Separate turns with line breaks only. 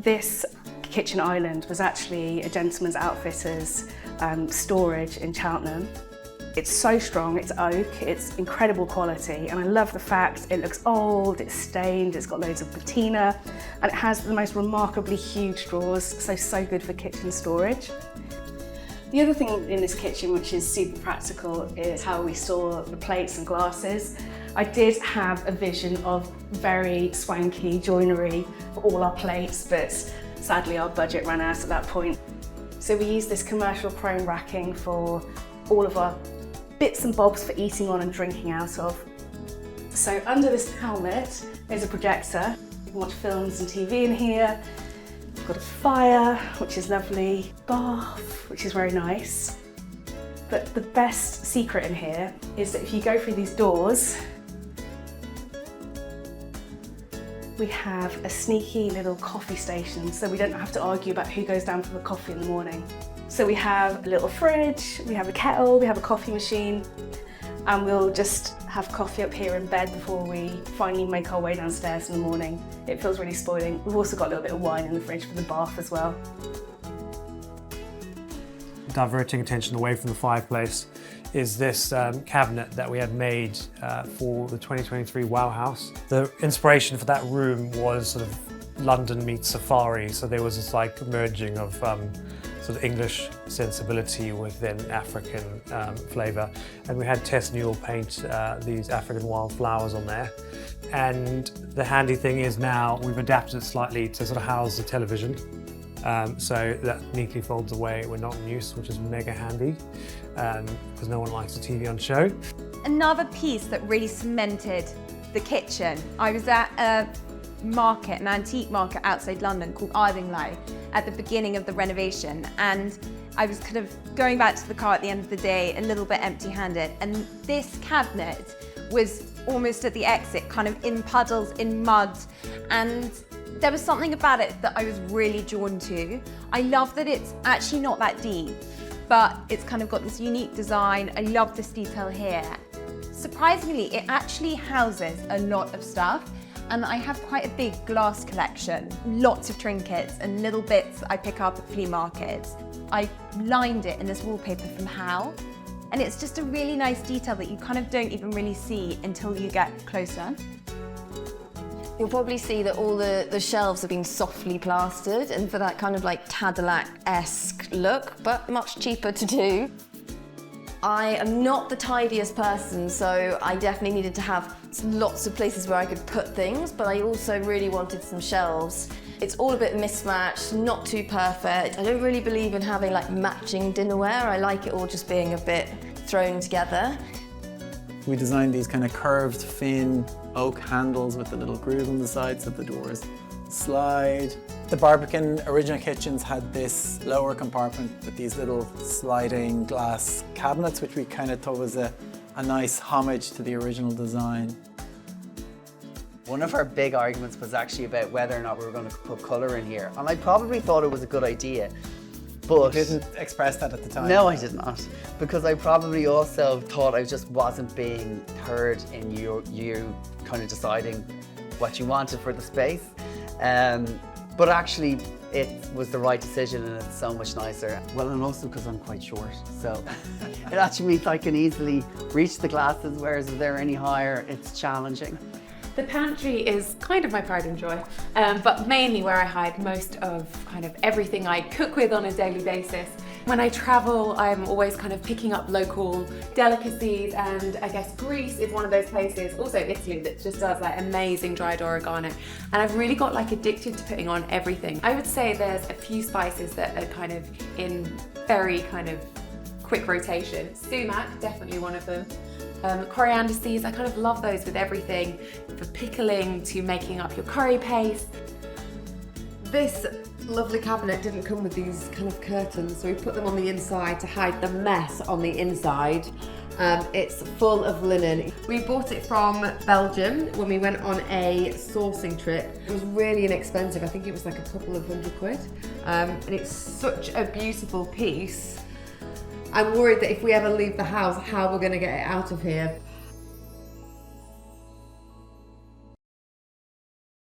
This kitchen island was actually a gentleman's outfitter's storage in Cheltenham. It's so strong, it's oak, it's incredible quality, and I love the fact it looks old, it's stained, it's got loads of patina, and it has the most remarkably huge drawers, so good for kitchen storage. The other thing in this kitchen which is super practical is how we store the plates and glasses. I did have a vision of very swanky joinery for all our plates, but sadly our budget ran out at that point. So we use this commercial chrome racking for all of our bits and bobs for eating on and drinking out of. So under this helmet is a projector. You can watch films and TV in here. We've got a fire, which is lovely, bath, which is very nice. But the best secret in here is that if you go through these doors, we have a sneaky little coffee station, so we don't have to argue about who goes down for the coffee in the morning. So we have a little fridge, we have a kettle, we have a coffee machine, and we'll just have coffee up here in bed before we finally make our way downstairs in the morning. It feels really spoiling. We've also got a little bit of wine in the fridge for the bath as well.
Diverting attention away from the fireplace is this cabinet that we had made for the 2023 Wow House. The inspiration for that room was sort of London meets safari, so there was this like merging of sort of English sensibility within African flavour, and we had Tess Newell paint these African wildflowers on there. And the handy thing is now we've adapted it slightly to sort of house the television. So that neatly folds away when not in use, which is mega handy because no one likes the TV on show.
Another piece that really cemented the kitchen. I was at a market, an antique market outside London called Ardingly at the beginning of the renovation, and I was kind of going back to the car at the end of the day a little bit empty-handed, and this cabinet was almost at the exit, kind of in puddles, in mud, and there was something about it that I was really drawn to. I love that it's actually not that deep, but it's kind of got this unique design. I love this detail here. Surprisingly, it actually houses a lot of stuff, and I have quite a big glass collection, lots of trinkets and little bits I pick up at flea markets. I lined it in this wallpaper from Howe, and it's just a really nice detail that you kind of don't even really see until you get closer.
You'll probably see that all the shelves have been softly plastered, and for that kind of like Cadillac-esque look, but much cheaper to do. I am not the tidiest person, so I definitely needed to have lots of places where I could put things, but I also really wanted some shelves. It's all a bit mismatched, not too perfect. I don't really believe in having like matching dinnerware. I like it all just being a bit thrown together.
We designed these kind of curved, thin oak handles with the little groove on the sides of the doors. Slide. The Barbican original kitchens had this lower compartment with these little sliding glass cabinets, which we kind of thought was a nice homage to the original design.
One of our big arguments was actually about whether or not we were going to put colour in here, and I probably thought it was a good idea. But
you didn't express that at the time?
No, I did not, because I probably also thought I just wasn't being heard in you kind of deciding what you wanted for the space. But actually, it was the right decision, and it's so much nicer. Well, and also because I'm quite short, so it actually means I can easily reach the glasses, whereas if they're any higher, it's challenging.
The pantry is kind of my pride and joy, but mainly where I hide most of kind of everything I cook with on a daily basis. When I travel, I'm always kind of picking up local delicacies, and I guess Greece is one of those places, also Italy, that just does like amazing dried oregano. And I've really got like addicted to putting on everything. I would say there's a few spices that are kind of in very kind of quick rotation. Sumac, definitely one of them. Coriander seeds, I kind of love those with everything, from pickling to making up your curry paste.
This lovely cabinet didn't come with these kind of curtains, so we put them on the inside to hide the mess on the inside. It's full of linen. We bought it from Belgium when we went on a sourcing trip. It was really inexpensive. I think it was like a couple of £100. And it's such a beautiful piece. I'm worried that if we ever leave the house, how we're going to get it out of here.